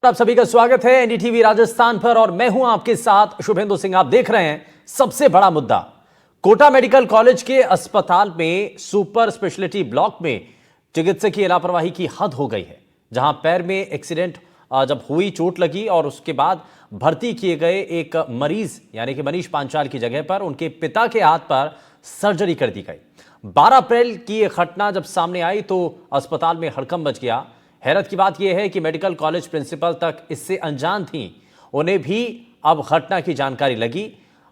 आप सभी का स्वागत है एनडीटीवी राजस्थान पर और मैं हूं आपके साथ शुभेंदु सिंह। आप देख रहे हैं सबसे बड़ा मुद्दा। कोटा मेडिकल कॉलेज के अस्पताल में सुपर स्पेशलिटी ब्लॉक में चिकित्सकीय लापरवाही की हद हो गई है। जहां पैर में एक्सीडेंट जब हुई, चोट लगी और उसके बाद भर्ती किए गए एक मरीज यानी कि मनीष पांचाल की जगह पर उनके पिता के हाथ पर सर्जरी कर दी गई। 12 अप्रैल की यह घटना जब सामने आई तो अस्पताल में हड़कंप मच गया। हैरत की बात यह है कि मेडिकल कॉलेज प्रिंसिपल तक इससे अनजान थी। उन्हें भी अब घटना की जानकारी लगी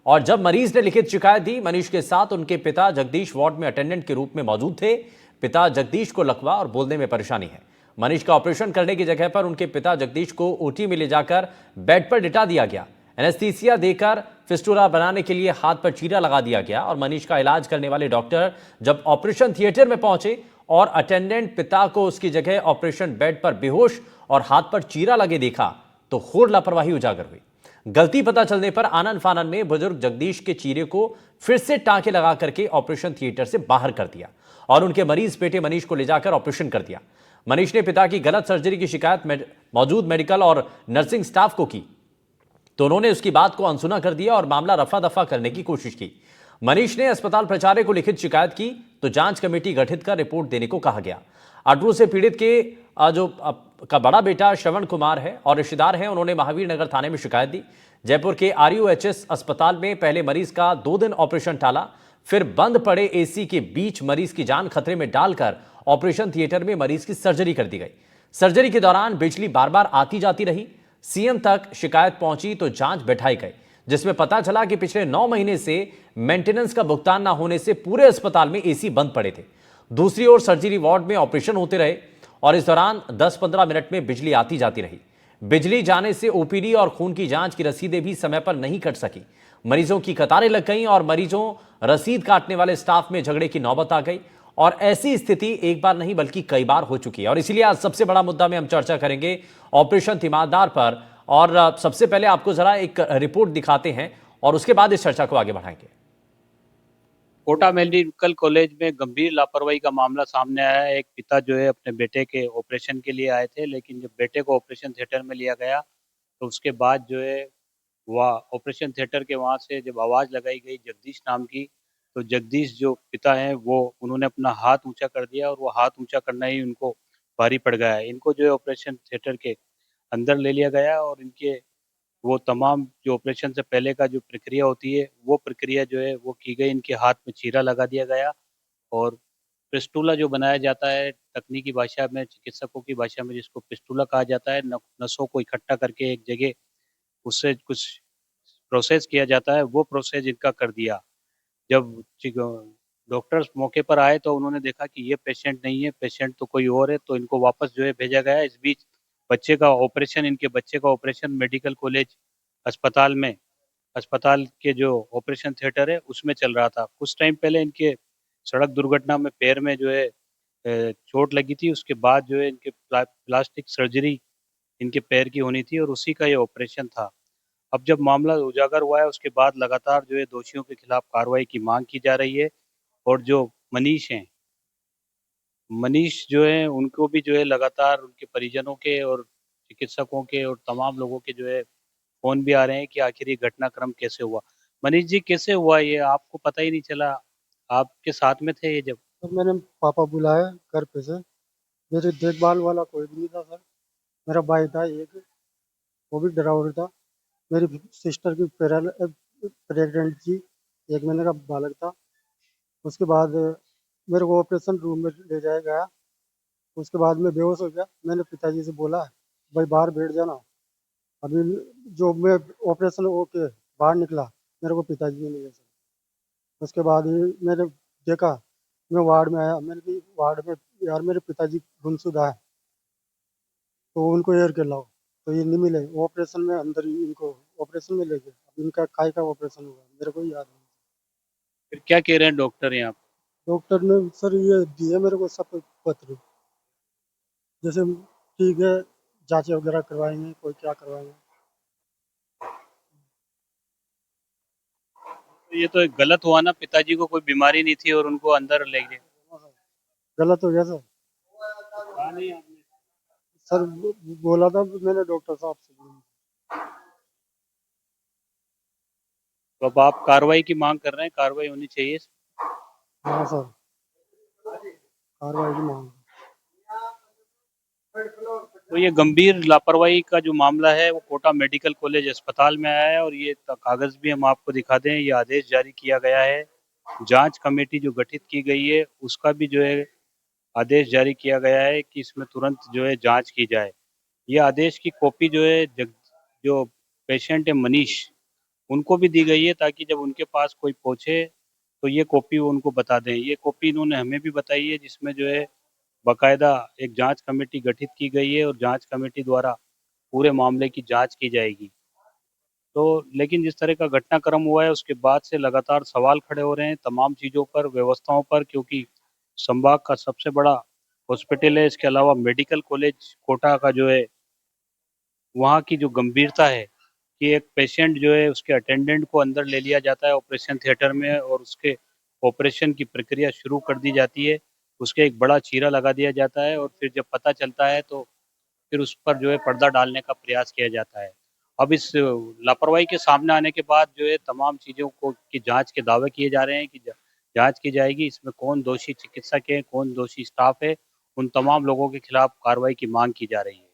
और जब मरीज ने लिखित शिकायत दी, मनीष के साथ उनके पिता जगदीश वार्ड में अटेंडेंट के रूप में मौजूद थे। पिता जगदीश को लकवा और बोलने में परेशानी है। मनीष का ऑपरेशन करने की जगह पर उनके पिता जगदीश को ओटी में ले जाकर बेड पर लिटा दिया गया। एनेस्थीसिया देकर फिस्टुला बनाने के लिए हाथ पर चीरा लगा दिया गया और मनीष का इलाज करने वाले डॉक्टर जब ऑपरेशन थिएटर में पहुंचे और अटेंडेंट पिता को उसकी जगह ऑपरेशन बेड पर बेहोश और हाथ पर चीरा लगे देखा तो घोर लापरवाही उजागर हुई। गलती पता चलने पर आनन फानन में बुजुर्ग जगदीश के चीरे को फिर से टांके लगा करके ऑपरेशन थिएटर से बाहर कर दिया और उनके मरीज बेटे मनीष को ले जाकर ऑपरेशन कर दिया। मनीष ने पिता की गलत सर्जरी की शिकायत मौजूद मेडिकल और नर्सिंग स्टाफ को की तो उन्होंने उसकी बात को अनसुना कर दिया और मामला रफा दफा करने की कोशिश की। मनीष ने अस्पताल प्राचार्य को लिखित शिकायत की तो जांच कमेटी गठित कर रिपोर्ट देने को कहा गया। आड्रू से पीड़ित के का बड़ा बेटा श्रवण कुमार है और रिश्तेदार हैं, उन्होंने महावीर नगर थाने में शिकायत दी। जयपुर के आरयूएचएस अस्पताल में पहले मरीज का 2 दिन ऑपरेशन टाला, फिर बंद पड़े एसी के बीच मरीज की जान खतरे में डालकर ऑपरेशन थिएटर में मरीज की सर्जरी कर दी गई। सर्जरी के दौरान बिजली बार बार आती जाती रही। सीएम तक शिकायत पहुंची तो जांच बैठाई गई, जिसमें पता चला कि पिछले 9 महीने से मेंटेनेंस का भुगतान न होने से पूरे अस्पताल में एसी बंद पड़े थे। दूसरी ओर सर्जरी वार्ड में ऑपरेशन होते रहे और इस दौरान 10-15 मिनट में बिजली आती जाती रही। बिजली जाने से ओपीडी और खून की जांच की रसीदें भी समय पर नहीं कट सकी। मरीजों की कतारें लग गईं और मरीजों रसीद काटने वाले स्टाफ में झगड़े की नौबत आ गई और ऐसी स्थिति एक बार नहीं बल्कि कई बार हो चुकी है। और इसीलिए आज सबसे बड़ा मुद्दा में हम चर्चा करेंगे ऑपरेशन तीमारदार पर। और सबसे पहले आपको जरा एक रिपोर्ट दिखाते हैं और उसके बाद इस चर्चा को आगे बढ़ाएंगे। कोटा मेडिकल कॉलेज में गंभीर लापरवाही का मामला सामने आया है। एक पिता जो है अपने बेटे के ऑपरेशन के लिए आए थे, लेकिन जब बेटे को ऑपरेशन थिएटर में लिया गया तो उसके बाद जो है वह ऑपरेशन थिएटर के वहाँ से जब आवाज़ लगाई गई जगदीश नाम की, तो जगदीश जो पिता हैं वो उन्होंने अपना हाथ ऊंचा कर दिया और वो हाथ ऊंचा करना ही उनको भारी पड़ गया है। इनको जो है ऑपरेशन थिएटर के अंदर ले लिया गया और इनके वो तमाम जो ऑपरेशन से पहले का जो प्रक्रिया होती है वो प्रक्रिया जो है वो की गई। इनके हाथ में चीरा लगा दिया गया और पिस्टूला जो बनाया जाता है तकनीकी भाषा में, चिकित्सकों की भाषा में जिसको पिस्टूला कहा जाता है, नसों को इकट्ठा करके एक जगह उससे कुछ प्रोसेस किया जाता है, वो प्रोसेस इनका कर दिया। जब डॉक्टर्स मौके पर आए तो उन्होंने देखा कि ये पेशेंट नहीं है, पेशेंट तो कोई और है, तो इनको वापस जो है भेजा गया। इस बीच इनके बच्चे का ऑपरेशन मेडिकल कॉलेज अस्पताल में, अस्पताल के जो ऑपरेशन थिएटर है उसमें चल रहा था। कुछ टाइम पहले इनके सड़क दुर्घटना में पैर में जो है चोट लगी थी। उसके बाद जो है इनके प्लास्टिक सर्जरी इनके पैर की होनी थी और उसी का ये ऑपरेशन था। अब जब मामला उजागर हुआ है उसके बाद लगातार जो है दोषियों के खिलाफ कार्रवाई की मांग की जा रही है और जो मनीष हैं, मनीष जो है उनको भी जो है लगातार उनके परिजनों के और चिकित्सकों के और तमाम लोगों के जो है फ़ोन भी आ रहे हैं कि आखिर ये घटनाक्रम कैसे हुआ? मनीष जी कैसे हुआ ये? आपको पता ही नहीं चला? आपके साथ में थे ये जब? तो मैंने पापा बुलाया घर पे से। मेरी देखभाल वाला कोई भी नहीं था सर। मेरा भाई था एक, वो भी ड्राइवर था। मेरी सिस्टर की प्रेग्नेंट थी, 1 महीने का बालक था। उसके बाद मेरे को ऑपरेशन रूम में ले जाया गया। उसके बाद मैं बेहोश हो गया। मैंने पिताजी से बोला, भाई बाहर बैठ जाना। अभी जो मैं ऑपरेशन होके बाहर निकला, मेरे को पिताजी नहीं मिले सर। उसके बाद मैंने देखा, मैं वार्ड में आया। मैंने भी वार्ड में, यार मेरे पिताजी गुमशुदा है तो उनको एयर के लाओ, तो ये नहीं मिले। ऑपरेशन में अंदर ही इनको ऑपरेशन में ले गए। अब इनका काय का ऑपरेशन हुआ मेरे को ही याद नहीं। फिर क्या कह रहे हैं डॉक्टर यहाँ पे? डॉक्टर ने सर ये दिए मेरे को सब पत्र, जैसे ठीक है जांच वगैरह करवाएंगे, कोई क्या करवाएंगे। तो ये तो एक गलत हुआ ना, पिताजी को कोई बीमारी नहीं थी और उनको अंदर ले गए। गलत हो गया सर। कहा नहीं आपने? सर बोला था मैंने डॉक्टर साहब से बोला। तो अब आप कार्रवाई की मांग कर रहे हैं, कार्रवाई होनी चाहिए। हाँ सर, कार्रवाई की मांग। तो ये गंभीर लापरवाही का जो मामला है वो कोटा मेडिकल कॉलेज अस्पताल में आया है और ये कागज भी हम आपको दिखा दें। ये आदेश जारी किया गया है, जांच कमेटी जो गठित की गई है उसका भी जो है आदेश जारी किया गया है कि इसमें तुरंत जो है जांच की जाए। ये आदेश की कॉपी जो है जो पेशेंट है मनीष, उनको भी दी गई है ताकि जब उनके पास कोई पहुंचे तो ये कॉपी वो उनको बता दें। ये कॉपी इन्होंने हमें भी बताई है जिसमें जो है बाकायदा एक जांच कमेटी गठित की गई है और जांच कमेटी द्वारा पूरे मामले की जांच की जाएगी। तो लेकिन जिस तरह का घटनाक्रम हुआ है उसके बाद से लगातार सवाल खड़े हो रहे हैं तमाम चीज़ों पर, व्यवस्थाओं पर, क्योंकि संभाग का सबसे बड़ा हॉस्पिटल है। इसके अलावा मेडिकल कॉलेज कोटा का जो है वहाँ की जो गंभीरता है कि एक पेशेंट जो है उसके अटेंडेंट को अंदर ले लिया जाता है ऑपरेशन थिएटर में और उसके ऑपरेशन की प्रक्रिया शुरू कर दी जाती है। उसके एक बड़ा चीरा लगा दिया जाता है और फिर जब पता चलता है तो फिर उस पर जो है पर्दा डालने का प्रयास किया जाता है। अब इस लापरवाही के सामने आने के बाद जो है तमाम चीज़ों को की जांच के दावे किए जा रहे हैं कि जांच की जाएगी, इसमें कौन दोषी चिकित्सक है, कौन दोषी स्टाफ है, उन तमाम लोगों के खिलाफ कार्रवाई की मांग की जा रही है।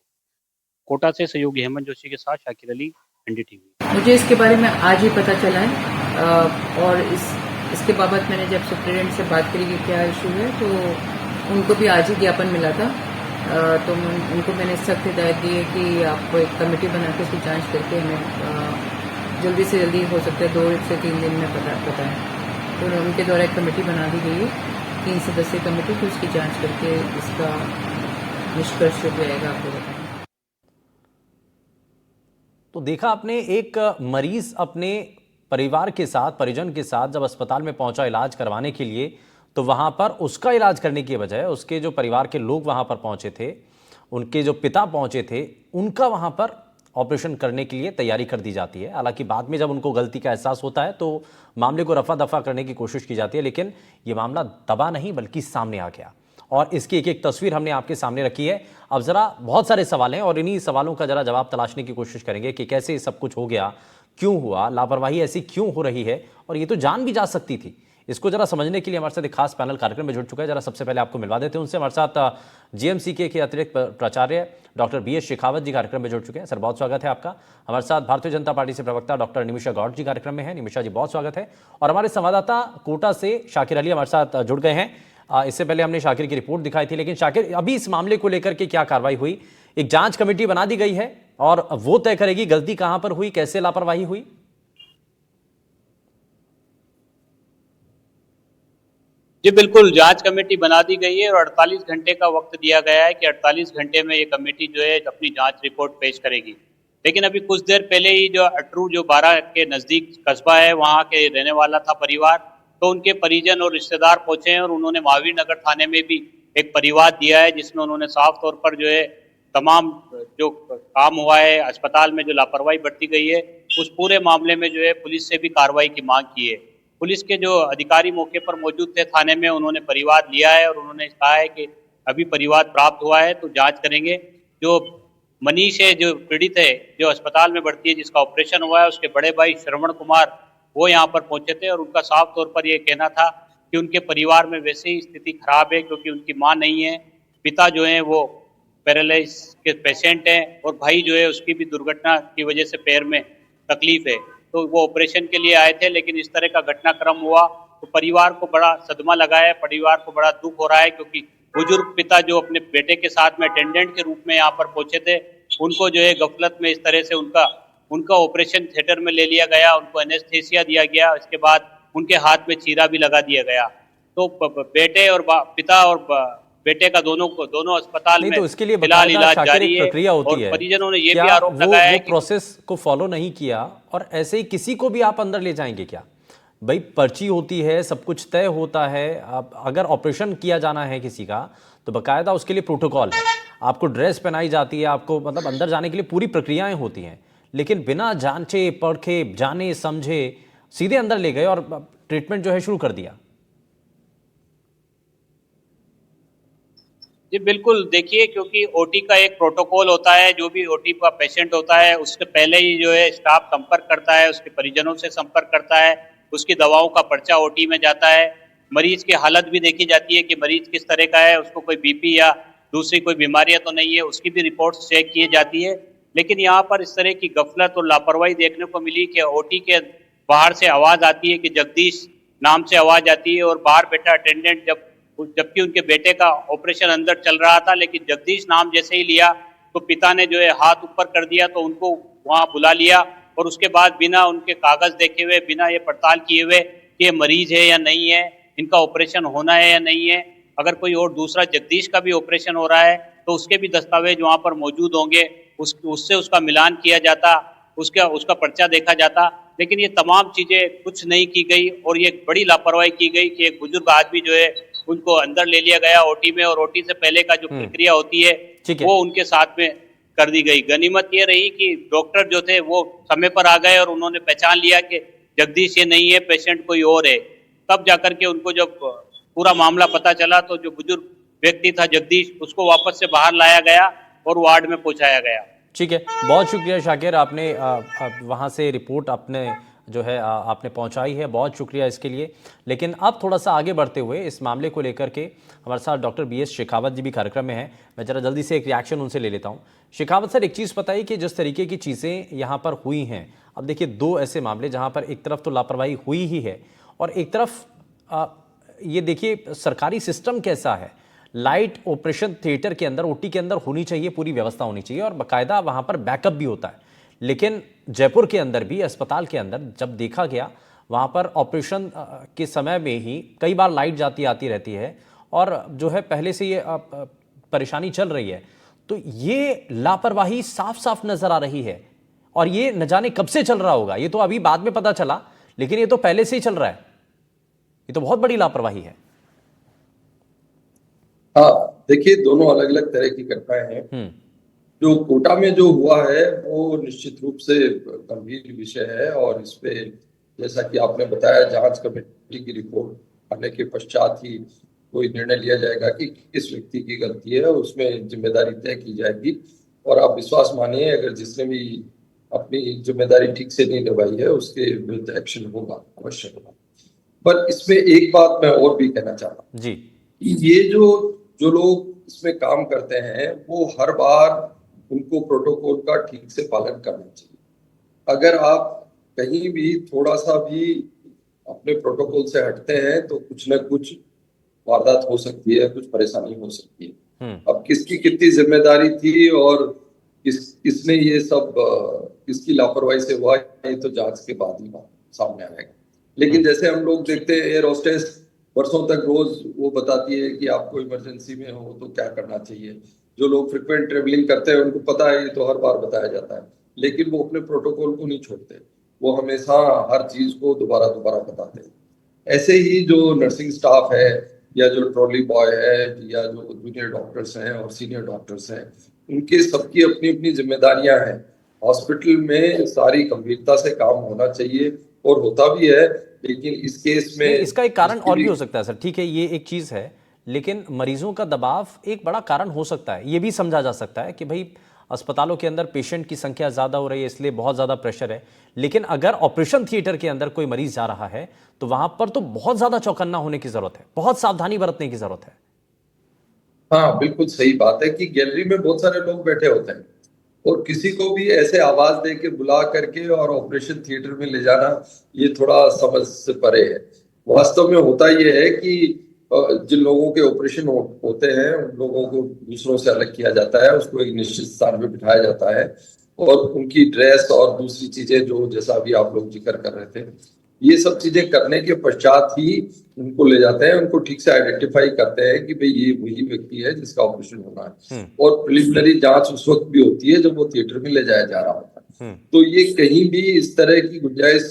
कोटा से सहयोगी हेमंत जोशी के साथ शाकिर अली, एनडीटीवी। मुझे इसके बारे में आज ही पता चला है और इसके बाबत मैंने जब सुप्रीडेंट से बात करी कि क्या इशू है तो उनको भी आज ही ज्ञापन मिला था। तो उनको मैंने सख्त हिदायत दी है कि आप एक कमेटी बना के उसकी जांच करके हमें जल्दी से जल्दी हो सकता है 2 से 3 दिन में पता है। तो उनके द्वारा एक कमेटी बना दी गई है 3 सदस्यीय कमेटी, तो उसकी जांच करके इसका निष्कर्ष जो भी आएगा आपको बताएंगे। तो देखा आपने, एक मरीज अपने परिवार के साथ, परिजन के साथ जब अस्पताल में पहुंचा इलाज करवाने के लिए, तो वहां पर उसका इलाज करने की बजाय उसके जो परिवार के लोग वहां पर पहुंचे थे, उनके जो पिता पहुंचे थे, उनका वहां पर ऑपरेशन करने के लिए तैयारी कर दी जाती है। हालांकि बाद में जब उनको गलती का एहसास होता है तो मामले को रफा दफा करने की कोशिश की जाती है, लेकिन ये मामला दबा नहीं बल्कि सामने आ गया और इसकी एक एक तस्वीर हमने आपके सामने रखी है। अब जरा बहुत सारे सवाल हैं और इन्हीं सवालों का जरा जवाब तलाशने की कोशिश करेंगे कि कैसे ये सब कुछ हो गया, क्यों हुआ, लापरवाही ऐसी क्यों हो रही है और ये तो जान भी जा सकती थी। इसको जरा समझने के लिए हमारे साथ एक खास पैनल कार्यक्रम में जुड़ चुका है। जरा सबसे पहले आपको मिलवा देते हैं उनसे। हमारे साथ जीएमसीके के अतिरिक्त प्राचार्य डॉक्टर बीएस शेखावत जी कार्यक्रम में जुड़ चुके हैं। सर, बहुत स्वागत है आपका। हमारे साथ भारतीय जनता पार्टी से प्रवक्ता डॉक्टर निमिषा गौड़ जी कार्यक्रम में है। निमिषा जी, बहुत स्वागत है। और हमारे संवाददाता कोटा से शाकिर अली हमारे साथ जुड़ गए हैं। इससे पहले हमने शाकिर की रिपोर्ट दिखाई थी, लेकिन शाकिर, अभी इस मामले को लेकर के क्या कार्रवाई हुई? एक जांच कमेटी बना दी गई है और वो तय करेगी गलती कहां पर हुई, कैसे लापरवाही हुई। जी बिल्कुल, जांच कमेटी बना दी गई है और 48 घंटे का वक्त दिया गया है कि 48 घंटे में ये कमेटी जो है अपनी जांच रिपोर्ट पेश करेगी। लेकिन अभी कुछ देर पहले ही जो अटरू, जो 12 के नज़दीक कस्बा है, वहाँ के रहने वाला था परिवार, तो उनके परिजन और रिश्तेदार पहुंचे हैं और उन्होंने महावीर नगर थाने में भी एक परिवाद दिया है जिसमें उन्होंने साफ तौर पर जो है तमाम जो काम हुआ है, अस्पताल में जो लापरवाही बरती गई है, उस पूरे मामले में जो है पुलिस से भी कार्रवाई की मांग की है। पुलिस के जो अधिकारी मौके पर मौजूद थे थाने में, उन्होंने परिवाद लिया है और उन्होंने कहा है कि अभी परिवाद प्राप्त हुआ है तो जांच करेंगे। जो मनीष है, जो पीड़ित है, जो अस्पताल में भर्ती है, जिसका ऑपरेशन हुआ है, उसके बड़े भाई श्रवण कुमार वो यहाँ पर पहुंचे थे और उनका साफ तौर पर यह कहना था कि उनके परिवार में वैसे ही स्थिति खराब है क्योंकि उनकी माँ नहीं है, पिता जो है वो पैरालाइज के पेशेंट हैं और भाई जो है उसकी भी दुर्घटना की वजह से पैर में तकलीफ है। तो वो ऑपरेशन के लिए आए थे, लेकिन इस तरह का घटनाक्रम हुआ तो परिवार को बड़ा सदमा लगा है, परिवार को बड़ा दुख हो रहा है क्योंकि बुजुर्ग पिता जो अपने बेटे के साथ में अटेंडेंट के रूप में यहाँ पर पहुंचे थे, उनको जो है गफलत में इस तरह से उनका ऑपरेशन थिएटर में ले लिया गया, उनको एनेस्थीसिया दिया गया, इसके बाद उनके हाथ में चीरा भी लगा दिया गया। तो बेटे और पिता और बेटे का दोनों अस्पताल में तो इसके लिए फिलहाल इलाज जारी है प्रक्रिया होती और है। परिजनों ने ये भी आरोप लगाया है कि प्रोसेस को फॉलो नहीं किया और ऐसे ही किसी को भी आप अंदर ले जाएंगे क्या? भाई, पर्ची होती है, सब कुछ तय होता है। अगर ऑपरेशन किया जाना है किसी का तो बकायदा उसके लिए प्रोटोकॉल है, आपको ड्रेस पहनाई जाती है, आपको मतलब अंदर जाने के लिए पूरी प्रक्रियाएं होती हैं। लेकिन बिना जांचे परखे, जाने समझे सीधे अंदर ले गए और ट्रीटमेंट जो है शुरू कर दिया। जी बिल्कुल, देखिए क्योंकि ओटी का एक प्रोटोकॉल होता है, जो भी ओटी का पेशेंट होता है, उससे पहले ही जो है स्टाफ संपर्क करता है, उसके परिजनों से संपर्क करता है, उसकी दवाओं का पर्चा ओटी में जाता है, मरीज की हालत भी देखी जाती है कि मरीज किस तरह का है, उसको कोई बीपी या दूसरी कोई बीमारियां तो नहीं है, उसकी भी रिपोर्ट्स चेक की जाती है। लेकिन यहाँ पर इस तरह की गफलत और लापरवाही देखने को मिली कि ओटी के बाहर से आवाज आती है कि जगदीश नाम से आवाज आती है और बाहर बैठा अटेंडेंट जबकि उनके बेटे का ऑपरेशन अंदर चल रहा था, लेकिन जगदीश नाम जैसे ही लिया तो पिता ने जो है हाथ ऊपर कर दिया, तो उनको वहां बुला लिया और उसके बाद बिना उनके कागज देखे हुए, बिना ये पड़ताल किए हुए कि ये मरीज है या नहीं है, इनका ऑपरेशन होना है या नहीं है, अगर कोई और दूसरा जगदीश का भी ऑपरेशन हो रहा है तो उसके भी दस्तावेज वहां पर मौजूद होंगे, उससे उसका मिलान किया जाता, उसका पर्चा देखा जाता। लेकिन ये तमाम चीजें कुछ नहीं की गई और ये बड़ी लापरवाही की गई कि एक बुजुर्ग आदमी जो है उनको अंदर ले लिया गया ओटी में, और ओटी से पहले का जो प्रक्रिया होती है ठीक है। वो उनके साथ में कर दी गई। गनीमत ये रही कि डॉक्टर जो थे वो समय पर आ गए और उन्होंने पहचान लिया कि जगदीश ये नहीं है, पेशेंट कोई और है। तब जाकर के उनको जब पूरा मामला पता चला तो जो बुजुर्ग व्यक्ति था जगदीश, उसको वापस से बाहर लाया गया और वार्ड में पहुंचाया गया। ठीक है, बहुत शुक्रिया शाकिर, आपने वहाँ से रिपोर्ट अपने जो है आपने पहुंचाई है, बहुत शुक्रिया इसके लिए। लेकिन अब थोड़ा सा आगे बढ़ते हुए इस मामले को लेकर के हमारे साथ डॉक्टर BS शेखावत जी भी कार्यक्रम में हैं। मैं ज़रा जल्दी से एक रिएक्शन उनसे ले लेता हूं। शेखावत सर, एक चीज़ बताइए कि जिस तरीके की चीज़ें यहाँ पर हुई हैं, अब देखिए दो ऐसे मामले जहाँ पर एक तरफ तो लापरवाही हुई ही है और एक तरफ ये देखिए सरकारी सिस्टम कैसा है। लाइट ऑपरेशन थिएटर के अंदर, ओटी के अंदर होनी चाहिए, पूरी व्यवस्था होनी चाहिए और बाकायदा वहाँ पर बैकअप भी होता है। लेकिन जयपुर के अंदर भी अस्पताल के अंदर जब देखा गया, वहाँ पर ऑपरेशन के समय में ही कई बार लाइट जाती आती रहती है और जो है पहले से ये परेशानी चल रही है। तो ये लापरवाही साफ साफ नजर आ रही है और ये न जाने कब से चल रहा होगा। ये तो अभी बाद में पता चला, लेकिन ये तो पहले से ही चल रहा है। ये तो बहुत बड़ी लापरवाही है। हाँ, देखिए दोनों अलग अलग तरह की घटनाएं हैं। जो कोटा में जो हुआ है वो निश्चित रूप से गंभीर विषय है और इस पे जैसा कि आपने बताया, जांच कमेटी की रिपोर्ट आने के पश्चात ही कोई निर्णय लिया जाएगा कि किस व्यक्ति की गलती है, उसमें जिम्मेदारी तय की जाएगी। और आप विश्वास मानिए, अगर जिसने भी अपनी जिम्मेदारी ठीक से नहीं निभाई है उसके विरुद्ध एक्शन होगा, अवश्य होगा। पर इसमें एक बात मैं और भी कहना चाहता हूँ जी, ये जो लोग इसमें काम करते हैं वो हर बार उनको प्रोटोकॉल का ठीक से पालन करना चाहिए। अगर आप कहीं भी थोड़ा सा भी अपने प्रोटोकॉल से हटते हैं तो कुछ न कुछ वारदात हो सकती है, कुछ परेशानी हो सकती है। अब किसकी कितनी जिम्मेदारी थी और किसने ये सब किसकी लापरवाही से हुआ, ये तो जांच के बाद ही सामने आएगा। लेकिन जैसे हम लोग देखते हैं, एयर होस्टेस वर्षों तक रोज वो बताती है कि आपको इमरजेंसी में हो तो क्या करना चाहिए। जो लोग फ्रिक्वेंट ट्रेवलिंग करते हैं उनको पता है, ये तो हर बार बताया जाता है, लेकिन वो अपने प्रोटोकॉल को नहीं छोड़ते, वो हमेशा हर चीज को दोबारा बताते हैं। ऐसे ही जो नर्सिंग स्टाफ है या जो ट्रॉली बॉय है या जो जूनियर डॉक्टर्स हैं और सीनियर डॉक्टर्स हैं, उनके सबकी अपनी अपनी जिम्मेदारियां हैं। हॉस्पिटल में सारी गंभीरता से काम होना चाहिए और होता भी है, लेकिन इस केस में इसका एक कारण और भी हो सकता है सर। ठीक है, ये एक चीज है, लेकिन मरीजों का दबाव एक बड़ा कारण हो सकता है। ये भी समझा जा सकता है कि भाई अस्पतालों के अंदर पेशेंट की संख्या ज्यादा हो रही है, इसलिए बहुत ज्यादा प्रेशर है। लेकिन अगर ऑपरेशन थिएटर के अंदर कोई मरीज जा रहा है तो वहां पर तो बहुत ज्यादा चौकन्ना होने की जरूरत है, बहुत सावधानी बरतने की जरूरत है। हाँ, बिल्कुल सही बात है कि गैलरी में बहुत सारे लोग बैठे होते हैं और किसी को भी ऐसे आवाज दे के बुला करके और ऑपरेशन थिएटर में ले जाना, ये थोड़ा समझ से परे है। वास्तव में होता ये है कि जिन लोगों के ऑपरेशन होते हैं उन लोगों को दूसरों से अलग किया जाता है, उसको एक निश्चित स्थान पे बिठाया जाता है और उनकी ड्रेस और दूसरी चीजें जो जैसा अभी आप लोग जिक्र कर रहे थे, ये सब चीजें करने के पश्चात ही उनको ले जाते हैं, उनको ठीक से आइडेंटिफाई करते हैं कि भाई ये वही व्यक्ति है जिसका ऑपरेशन होना है। और प्रिलिमिनरी जांच उस वक्त भी होती है जब वो थिएटर में ले जाया जा रहा होता है। तो ये कहीं भी इस तरह की गुंजाइश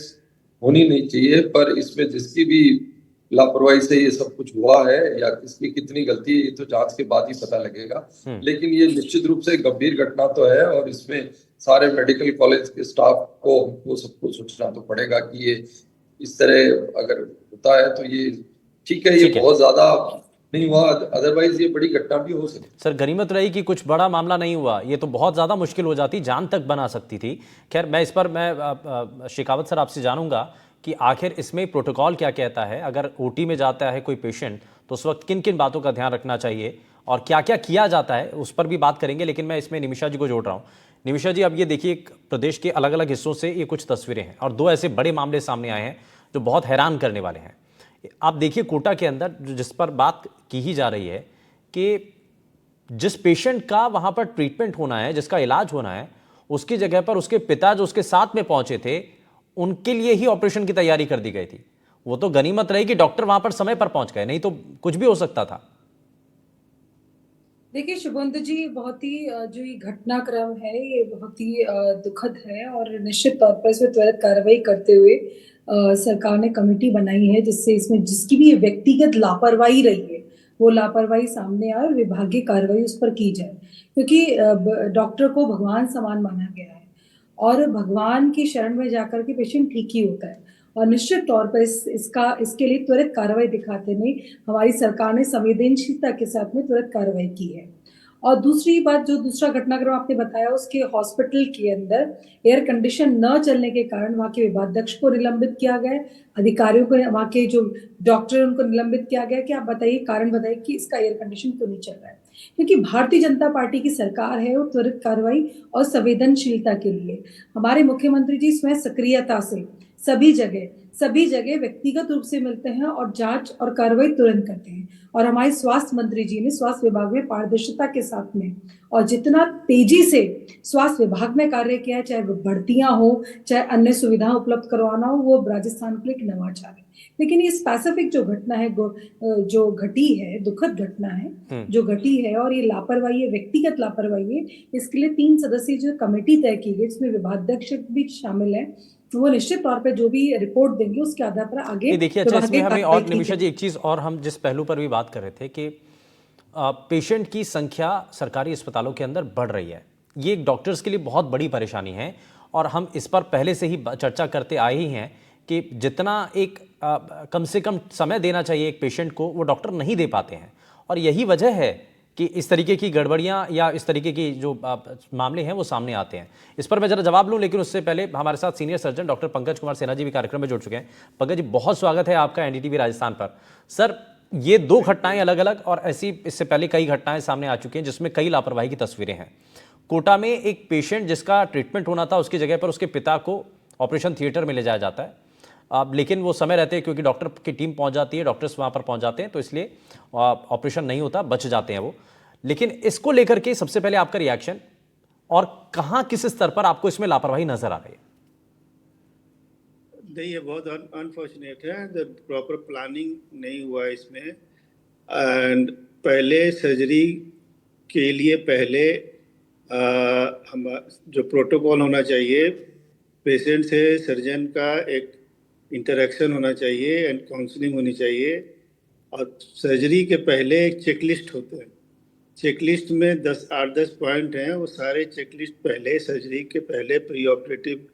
होनी नहीं चाहिए, पर इसमें जिसकी भी लापरवाही से ये सब कुछ हुआ है या किसकी कितनी गलती है, ये तो जांच के बाद ही पता लगेगा। लेकिन ये निश्चित रूप से गंभीर घटना तो है और इसमें सारे मेडिकल कॉलेज के स्टाफ को हमको सबको सोचना तो पड़ेगा कि ये इस तरह अगर होता है तो ये ठीक है, ये बहुत ज्यादा नहीं हुआ, अदरवाइज ये बड़ी घटना भी हो सकती। सर गनीमत रही कि कुछ बड़ा मामला नहीं हुआ, ये तो बहुत ज़्यादा मुश्किल हो जाती, जान तक बना सकती थी। खैर मैं इस पर शेखावत सर आपसे जानूंगा कि आखिर इसमें प्रोटोकॉल क्या कहता है, अगर ओटी में जाता है कोई पेशेंट तो उस वक्त किन किन बातों का ध्यान रखना चाहिए और क्या क्या किया जाता है, उस पर भी बात करेंगे। लेकिन मैं इसमें निमिषा जी को जोड़ रहा हूँ। निमिषा जी, अब ये देखिए प्रदेश के अलग अलग हिस्सों से ये कुछ तस्वीरें हैं और दो ऐसे बड़े मामले सामने आए हैं जो बहुत हैरान करने वाले हैं। आप देखिए कोटा के अंदर जिस पर बात की ही जा रही है कि जिस पेशेंट का वहां पर ट्रीटमेंट होना है, जिसका इलाज होना है, उसकी जगह पर उसके पिता जो उसके साथ में पहुंचे थे उनके लिए ही ऑपरेशन की तैयारी कर दी गई थी। वो तो गनीमत रही कि डॉक्टर वहां पर समय पर पहुंच गए, नहीं तो कुछ भी हो सकता था। देखिए शुभंत जी, बहुत ही जो ये घटनाक्रम है ये बहुत ही दुखद है और निश्चित तौर पर इसमें त्वरित कार्रवाई करते हुए सरकार ने कमेटी बनाई है जिससे इसमें जिसकी भी व्यक्तिगत लापरवाही रही है वो लापरवाही सामने आए और विभागीय कार्रवाई उस पर की जाए, क्योंकि डॉक्टर को भगवान समान माना गया है और भगवान की शरण में जाकर के पेशेंट ठीक ही होता है। और निश्चित तौर पर इसके लिए त्वरित कार्रवाई दिखाते हुए हमारी सरकार ने संवेदनशीलता के साथ में त्वरित कार्रवाई की है। और दूसरी बात, जो दूसरा घटनाक्रम आपने बताया, उसके हॉस्पिटल के अंदर एयर कंडीशन न चलने के कारण वहाँ के विभागाध्यक्ष को निलंबित किया गया, अधिकारियों को, वहाँ के जो डॉक्टर उनको निलंबित किया गया कि आप बताइए, कारण बताइए कि इसका एयर कंडीशन क्यों नहीं चल रहा है। क्योंकि भारतीय जनता पार्टी की सरकार है, वो त्वरित कार्रवाई और संवेदनशीलता के लिए हमारे मुख्यमंत्री जी स्वयं सक्रियता से सभी जगह व्यक्तिगत रूप से मिलते हैं और जांच और कार्रवाई तुरंत करते हैं। और हमारे स्वास्थ्य मंत्री जी ने स्वास्थ्य विभाग में पारदर्शिता के साथ में और जितना तेजी से स्वास्थ्य विभाग में कार्य किया है, चाहे वो भर्तियां हो, चाहे अन्य सुविधाएं उपलब्ध करवाना हो, वो राजस्थान के लिए एक नवाचार है। लेकिन ये स्पेसिफिक जो घटना है, जो घटी है, दुखद घटना है जो घटी है, और ये लापरवाही है, व्यक्तिगत लापरवाही है, इसके लिए 3 सदस्यीय जो कमेटी तय की गई जिसमें विभागाध्यक्ष भी शामिल है, वो निश्चित तौर पे जो भी रिपोर्ट देंगे उसके आधार पर आगे। देखिए अच्छा, इसमें हमें और निमिषा जी एक चीज और, हम जिस पहलू पर भी बात कर रहे थे कि पेशेंट की संख्या सरकारी अस्पतालों के अंदर बढ़ रही है, ये एक डॉक्टर्स के लिए बहुत बड़ी परेशानी है और हम इस पर पहले से ही चर्चा करते आए ही हैं कि जितना एक कम से कम समय देना चाहिए एक पेशेंट को, वो डॉक्टर नहीं दे पाते हैं। और यही वजह है कि इस तरीके की गड़बड़ियां या इस तरीके की जो मामले हैं वो सामने आते हैं। इस पर मैं जरा जवाब लूं, लेकिन उससे पहले हमारे साथ senior surgeon doctor Pankaj Kumar Sinha ji भी कार्यक्रम में जुड़ चुके हैं। पंकज जी, बहुत स्वागत है आपका एनडीटीवी राजस्थान पर। सर, ये 2 घटनाएं अलग अलग और ऐसी इससे पहले कई घटनाएं सामने आ चुकी हैं जिसमें कई लापरवाही की तस्वीरें हैं। कोटा में एक पेशेंट जिसका ट्रीटमेंट होना था, उसकी जगह पर उसके पिता को ऑपरेशन थिएटर में ले जाया जाता है, लेकिन वो समय रहते हैं क्योंकि डॉक्टर की टीम पहुंच जाती है, डॉक्टर्स वहां पर पहुंच जाते हैं, तो इसलिए ऑपरेशन नहीं होता, बच जाते हैं वो। लेकिन इसको लेकर के सबसे पहले आपका रिएक्शन और कहां किस स्तर पर आपको इसमें लापरवाही नजर आ रही है? नहीं, ये बहुत अनफॉर्चुनेट है, प्रॉपर प्लानिंग नहीं हुआ इसमें। एंड पहले सर्जरी के लिए पहले हम जो प्रोटोकॉल होना चाहिए, पेशेंट से सर्जन का एक इंटरेक्शन होना चाहिए एंड काउंसलिंग होनी चाहिए। और सर्जरी के पहले एक चेकलिस्ट होता है, चेकलिस्ट में 8-10 पॉइंट हैं, वो सारे चेकलिस्ट पहले सर्जरी के पहले प्री ऑपरेटिव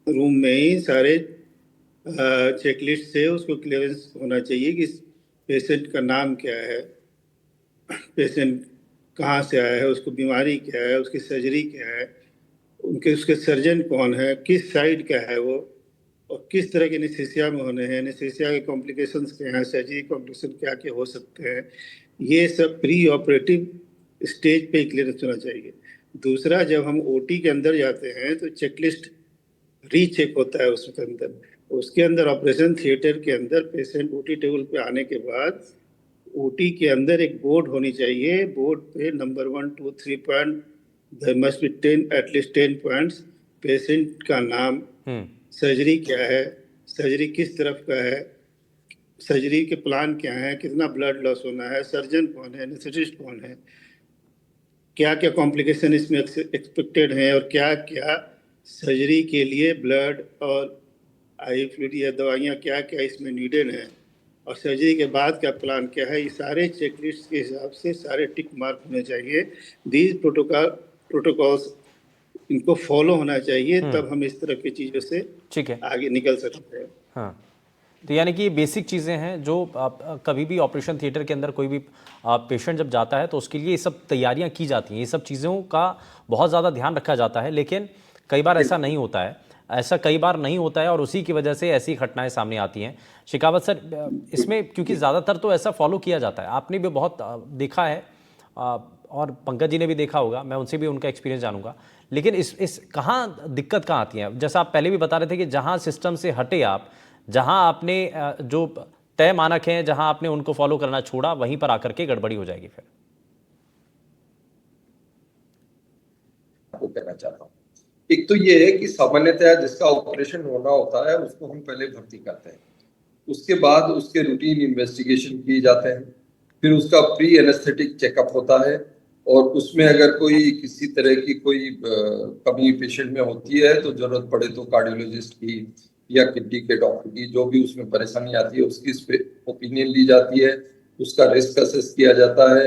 रूम में ही सारे चेकलिस्ट से उसको क्लियरेंस होना चाहिए कि पेशेंट का नाम क्या है, पेशेंट कहाँ से आया है, उसको बीमारी क्या है, उसकी सर्जरी क्या है, उसके सर्जन कौन है, किस साइड का है वो, और किस तरह के एनेस्थीसिया में होने हैं, एनेस्थीसिया के कॉम्प्लिकेशंस क्या हैं, सर्जरी कॉम्प्लिकेशन क्या क्या हो सकते हैं, ये सब प्री ऑपरेटिव स्टेज पे क्लियरेंस होना चाहिए। दूसरा, जब हम ओटी के अंदर जाते हैं तो चेकलिस्ट रीचेक होता है उसके अंदर। उसके अंदर ऑपरेशन थिएटर के अंदर पेशेंट ओटी टेबल पे आने के बाद ओटी के अंदर एक बोर्ड होनी चाहिए, बोर्ड पे number 1, 2, 3 point, there must be 10 at least 10 points, patient का नाम, सर्जरी क्या है, सर्जरी किस तरफ का है, सर्जरी के प्लान क्या है, कितना ब्लड लॉस होना है, सर्जन कौन है, एनेस्थेटिस्ट कौन है, क्या क्या कॉम्प्लिकेशन इसमें एक्सपेक्टेड हैं, और क्या क्या सर्जरी के लिए ब्लड और आई फ्लूइड या दवाइयाँ क्या क्या इसमें नीडेड हैं, और सर्जरी के बाद क्या प्लान क्या है, ये सारे चेकलिस्ट के हिसाब से सारे टिक मार्क होने चाहिए। दीज प्रोटोकॉल्स इनको फॉलो होना चाहिए, तब हम इस तरह की चीज़ों से ठीक है, आगे निकल सकते हैं। हाँ, तो यानी कि ये बेसिक चीज़ें हैं जो कभी भी ऑपरेशन थिएटर के अंदर कोई भी पेशेंट जब जाता है तो उसके लिए ये सब तैयारियां की जाती हैं, ये सब चीज़ों का बहुत ज़्यादा ध्यान रखा जाता है। लेकिन कई बार ऐसा नहीं होता है, ऐसा कई बार नहीं होता है और उसी की वजह से ऐसी घटनाएं सामने आती हैं। शेखावत सर, इसमें क्योंकि ज़्यादातर तो ऐसा फॉलो किया जाता है, आपने भी बहुत देखा है और पंकज जी ने भी देखा होगा, मैं उनसे भी उनका एक्सपीरियंस जानूंगा। लेकिन इस कहाँ दिक्कत कहाँ आती है? जैसा आप पहले भी बता रहे थे कि जहाँ सिस्टम से हटे आप, जहां आपने जो तय मानक हैं, जहां आपने उनको फॉलो करना छोड़ा, वहीं पर आकर के गड़बड़ी हो जाएगी फिर। आपको कहना चाहता हूँ, एक तो ये है कि सामान्यतः जिसका ऑपरेशन होना होता है उसको हम पहले भर्ती करते हैं, उसके बाद उसके रूटीन इन्वेस्टिगेशन किए जाते हैं, फिर उसका प्री एनेस्थेटिक चेकअप होता है और उसमें अगर कोई किसी तरह की कोई कमी पेशेंट में होती है तो जरूरत पड़े तो कार्डियोलॉजिस्ट की या किडनी के डॉक्टर की, जो भी उसमें परेशानी आती है उसकी इस पे ओपिनियन ली जाती है, उसका रिस्क असेस किया जाता है।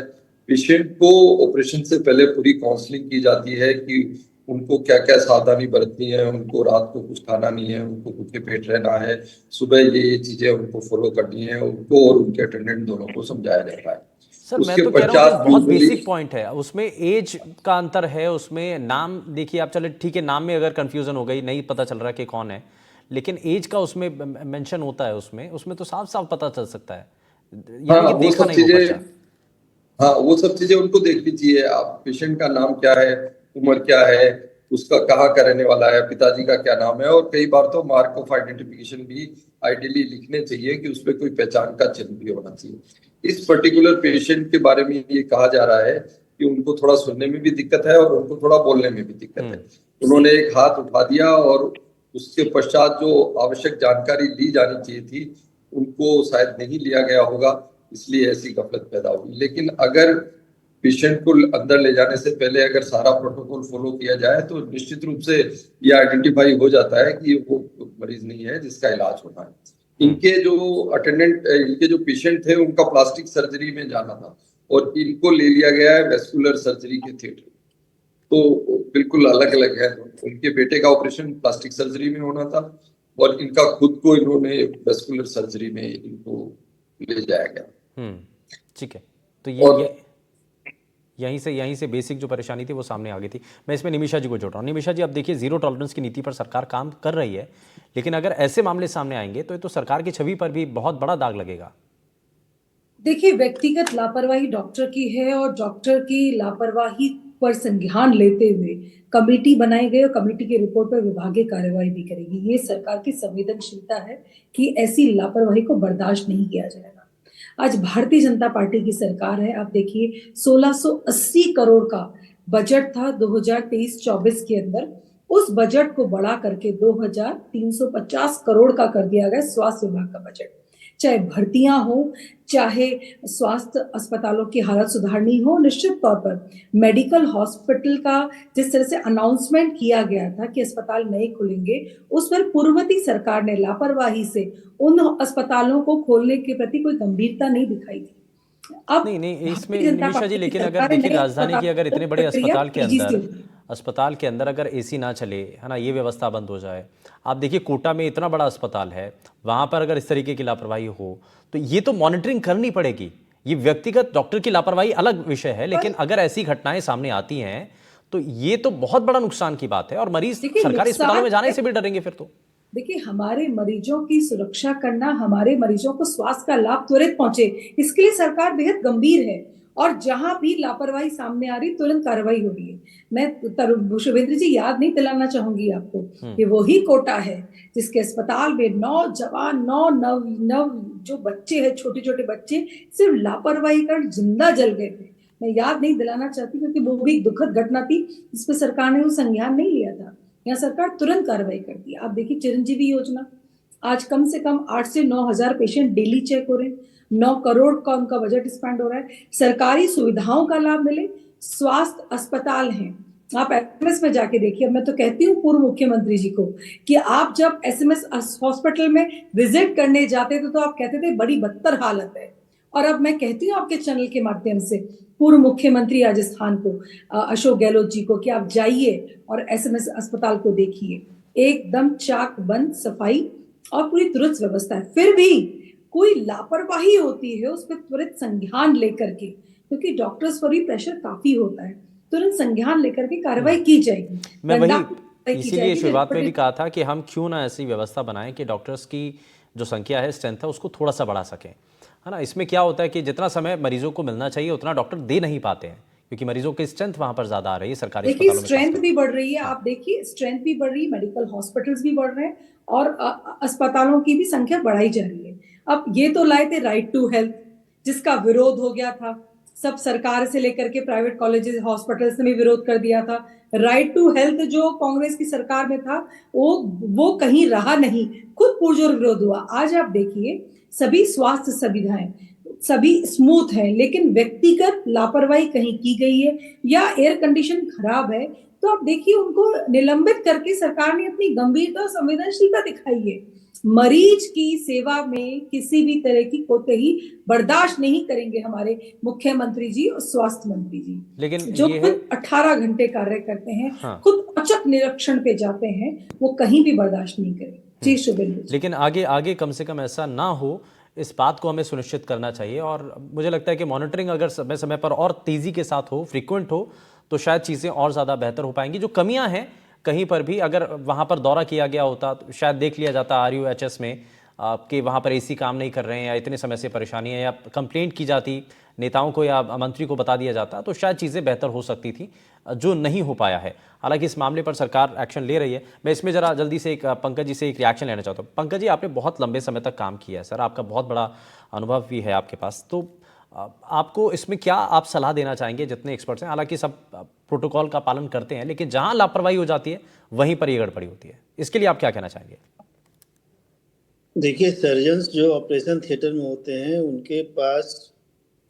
पेशेंट को ऑपरेशन से पहले पूरी काउंसलिंग की जाती है कि उनको क्या क्या सावधानी बरतनी है, उनको रात को कुछ खाना नहीं है, उनको भूखे पेट रहना है, सुबह ये चीजें उनको फॉलो करनी है, उनको और उनके अटेंडेंट दोनों को समझाया जाता है। सर मैं तो कह रहा हूँ कि बहुत बेसिक पॉइंट है, उसमें एज का अंतर है, उसमें नाम देखिए आप, चले ठीक है नाम में अगर कंफ्यूजन हो गई, नहीं पता चल रहा कि कौन है, लेकिन एज का उसमें मेंशन होता है, उसमें तो साफ साफ पता चल सकता है। हाँ, वो सब चीजें, हाँ वो सब चीजें उनको देखनी चाहिए। आप पेशेंट का नाम क्या है, उम्र क्या है, उसका कहाँ का रहने वाला है, पिताजी का क्या नाम है, और कई बार तो मार्क ऑफ आइडेंटिफिकेशन भी आइडियली लिखने चाहिए कि उसमें कोई पहचान का चिन्ह भी होना चाहिए। इस पर्टिकुलर पेशेंट के बारे में ये कहा जा रहा है कि उनको थोड़ा सुनने में भी दिक्कत है और उनको थोड़ा बोलने में भी दिक्कत है। उन्होंने एक हाथ उठा दिया और उसके पश्चात जो आवश्यक जानकारी ली जानी चाहिए थी उनको शायद नहीं लिया गया होगा, इसलिए ऐसी गफलत पैदा होगी। लेकिन अगर पेशेंट को अंदर ले जाने से पहले अगर सारा प्रोटोकॉल फॉलो किया जाए तो निश्चित रूप से ये आइडेंटिफाई हो जाता है कि वो मरीज नहीं है जिसका इलाज होना है। इनके जो अटेंडेंट, इनके जो पेशेंट थे उनका प्लास्टिक सर्जरी में जाना था और इनको ले लिया गया है वेस्कुलर सर्जरी के थिएटर, तो बिल्कुल अलग अलग है। उनके बेटे का ऑपरेशन प्लास्टिक सर्जरी में होना था और इनका खुद को इन्होंने वेस्कुलर सर्जरी में इनको ले जाया गया। ठीक है, तो ये यहीं से बेसिक जो परेशानी थी वो सामने आ गई थी। मैं इसमें निमिषा जी को जोड़ रहा हूँ। निमिषा जी, अब देखिए जीरो टॉलरेंस की नीति पर सरकार काम कर रही है, लेकिन अगर ऐसे मामले सामने आएंगे तो ये तो सरकार की छवि पर भी बहुत बड़ा दाग लगेगा। देखिए, व्यक्तिगत लापरवाही डॉक्टर की है और डॉक्टर की लापरवाही पर संज्ञान लेते हुए कमेटी बनाई गई और कमेटी की रिपोर्ट पर विभागीय कार्रवाई भी करेगी। ये सरकार की संवेदनशीलता है कि ऐसी लापरवाही को बर्दाश्त नहीं किया जाएगा। आज भारतीय जनता पार्टी की सरकार है, आप देखिए 1680 करोड़ का बजट था 2023-24 के अंदर, उस बजट को बढ़ा करके 2350 करोड़ का कर दिया गया स्वास्थ्य विभाग का बजट। चाहे भर्तियां हो, चाहे स्वास्थ्य अस्पतालों की हालत सुधारनी हो, निश्चित तौर पर मेडिकल हॉस्पिटल का जिस तरह से अनाउंसमेंट किया गया था कि अस्पताल नए खुलेंगे, उस पर पूर्ववर्ती सरकार ने लापरवाही से उन अस्पतालों को खोलने के प्रति कोई गंभीरता नहीं दिखाई थी। अब नहीं इसमें निमिषा जी, लेकिन अगर देखिए राजधानी की अगर इतने बड़े अस्पताल के अंदर अगर एसी ना चले, है ना, ये व्यवस्था बंद हो जाए, आप देखिए कोटा में इतना बड़ा अस्पताल है, वहां पर अगर इस तरीके की लापरवाही हो तो ये तो मॉनिटरिंग करनी पड़ेगी। ये व्यक्तिगत डॉक्टर की लापरवाही अलग विषय है, लेकिन अगर ऐसी घटनाएं सामने आती हैं तो ये तो बहुत बड़ा नुकसान की बात है और मरीज सरकारी अस्पतालों में जाने से भी डरेंगे फिर तो। देखिए, हमारे मरीजों की सुरक्षा करना, हमारे मरीजों को स्वास्थ्य का लाभ त्वरित पहुंचे, इसके लिए सरकार बेहद गंभीर है और जहां भी लापरवाही सामने आ रही तुरंत कार्रवाई हो रही है। मैं शुभेंद्र जी याद नहीं दिलाना चाहूंगी आपको कि वही कोटा है जिसके अस्पताल में 9 जवान 9 जो बच्चे हैं, छोटे छोटे बच्चे, सिर्फ लापरवाही कर जिंदा जल गए थे। मैं याद नहीं दिलाना चाहती क्योंकि वो भी दुखद घटना थी जिस पर सरकार ने वो संज्ञान नहीं लिया था। यहाँ सरकार तुरंत कार्रवाई कर दी। आप देखिए चिरंजीवी योजना, आज कम से कम 8 से 9 हजार पेशेंट डेली चेक हो रहे हैं, 9 करोड़ का उनका बजट स्पेंड हो रहा है, सरकारी सुविधाओं का लाभ मिले, स्वास्थ्य अस्पताल हैं। आप एसएमएस में जाके देखिए। अब मैं तो कहती हूँ पूर्व मुख्यमंत्री जी को कि आप जब एसएमएस हॉस्पिटल में विजिट करने जाते थे तो आप कहते थे बड़ी बदतर हालत है, और अब मैं कहती हूँ आपके चैनल के माध्यम से पूर्व मुख्यमंत्री राजस्थान को, अशोक गहलोत जी को, कि आप जाइए और एसएमएस अस्पताल को देखिए, एकदम चाक बंद, सफाई और पूरी दुरुस्त व्यवस्था है, फिर भी कोई लापरवाही होती है उस पर त्वरित संज्ञान लेकर के, क्योंकि डॉक्टर्स पर भी प्रेशर काफी होता है, तुरंत संज्ञान लेकर के कार्रवाई की जाएगी। मैं वही कार्रवाई की इसीलिए जाएगी, शुरुआत में भी निष्पत्ति- कहा था कि हम क्यों ना ऐसी व्यवस्था बनाएं कि डॉक्टर्स की जो संख्या है, स्ट्रेंथ है, उसको थोड़ा सा बढ़ा सकें, है ना। इसमें क्या होता है कि जितना समय मरीजों को मिलना चाहिए उतना डॉक्टर दे नहीं पाते हैं, क्योंकि मरीजों की स्ट्रेंथ वहां पर ज्यादा आ रही है सरकारी देखिए अस्पतालों में स्ट्रेंथ खासकर। भी बढ़ रही है, हाँ। आप देखिए स्ट्रेंथ भी बढ़ रही है, मेडिकल हॉस्पिटल्स भी बढ़ रहे हैं और अस्पतालों की भी संख्या बढ़ाई जा रही है। अब ये तो लाए थे राइट टू हेल्थ, जिसका विरोध हो गया था, सब सरकार से लेकर के प्राइवेट कॉलेजेस हॉस्पिटल्स ने भी विरोध कर दिया था। राइट टू हेल्थ जो कांग्रेस की सरकार में था वो कहीं रहा नहीं, खुद पुरजोर विरोध हुआ। आज आप देखिए सभी स्वास्थ्य सुविधाएं सभी स्मूथ है, लेकिन व्यक्तिगत लापरवाही कहीं की गई है या एयर कंडीशन खराब है, तो आप देखिए उनको निलंबित करके सरकार ने अपनी गंभीरता और संवेदनशीलता दिखाई है। मरीज की सेवा में किसी भी तरह की कोताही बर्दाश्त नहीं करेंगे हमारे मुख्यमंत्री जी और स्वास्थ्य मंत्री जी, लेकिन जो ये है, खुद 18 घंटे कार्य करते हैं, हाँ, खुद औचक निरीक्षण पे जाते हैं, वो कहीं भी बर्दाश्त नहीं करेंगे। जी शुभेंदु जी। लेकिन आगे आगे कम से कम ऐसा ना हो, इस बात को हमें सुनिश्चित करना चाहिए। और मुझे लगता है कि मॉनिटरिंग अगर समय समय पर और तेज़ी के साथ हो, फ्रीक्वेंट हो, तो शायद चीज़ें और ज़्यादा बेहतर हो पाएंगी। जो कमियां हैं कहीं पर भी, अगर वहाँ पर दौरा किया गया होता तो शायद देख लिया जाता RUHS में कि वहाँ पर AC काम नहीं कर रहे हैं या इतने समय से परेशानी है, या कंप्लेंट की जाती नेताओं को या मंत्री को बता दिया जाता, तो शायद चीज़ें बेहतर हो सकती थी, जो नहीं हो पाया है। हालांकि इस मामले पर सरकार एक्शन ले रही है। मैं इसमें ज़रा जल्दी से एक पंकज जी से एक रिएक्शन लेना चाहता हूँ। पंकज जी, आपने बहुत लंबे समय तक काम किया है सर, आपका बहुत बड़ा अनुभव भी है आपके पास, तो आपको इसमें क्या आप सलाह देना चाहेंगे? जितने एक्सपर्ट्स हैं, हालांकि सब प्रोटोकॉल का पालन करते हैं, लेकिन जहां लापरवाही हो जाती है वहीं पर ये गड़बड़ी होती है, इसके लिए आप क्या कहना चाहेंगे? देखिए, सर्जन्स जो ऑपरेशन थिएटर में होते हैं उनके पास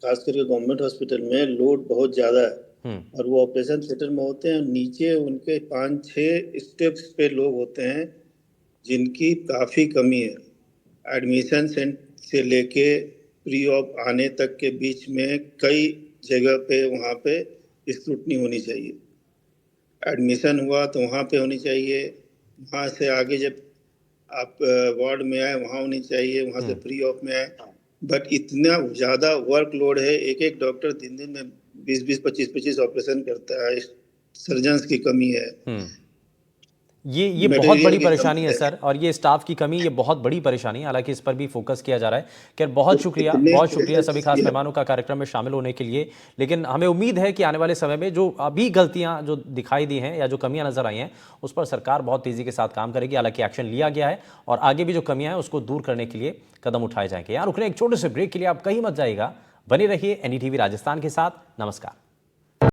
खास करके गवर्नमेंट हॉस्पिटल में लोड बहुत ज़्यादा है, और वो ऑपरेशन थिएटर में होते हैं। नीचे उनके 5-6 स्टेप्स पे लोग होते हैं जिनकी काफ़ी कमी है। एडमिशन से लेके प्री ऑप आने तक के बीच में कई जगह पे वहाँ पे स्क्रूटनी होनी चाहिए। एडमिशन हुआ तो वहाँ पे होनी चाहिए, वहाँ से आगे जब आप वार्ड में आए वहाँ होनी चाहिए, वहाँ से प्री ऑप में आए। बट इतना ज़्यादा वर्कलोड है, एक एक डॉक्टर दिन में 20-20, 25-25 ऑपरेशन करता है। सर्जन्स की कमी है, ये बहुत मटेरियल बड़ी की परेशानी कमी है सर, और ये स्टाफ की कमी, ये बहुत बड़ी परेशानी है। हालांकि इस पर भी फोकस किया जा रहा है। खैर, बहुत शुक्रिया सभी खास मेहमानों का कार्यक्रम में शामिल होने के लिए। लेकिन हमें उम्मीद है कि आने वाले समय में जो अभी गलतियां जो दिखाई दी हैं या जो कमियां नजर आई हैं, उस पर सरकार बहुत तेजी के साथ काम करेगी। हालांकि एक्शन लिया गया है और आगे भी जो कमियां हैं उसको दूर करने के लिए कदम उठाए जाएंगे। यहाँ रुकने एक छोटे से ब्रेक के लिए आप कहीं मत जाइएगा, बने रहिए NDTV राजस्थान के साथ। नमस्कार।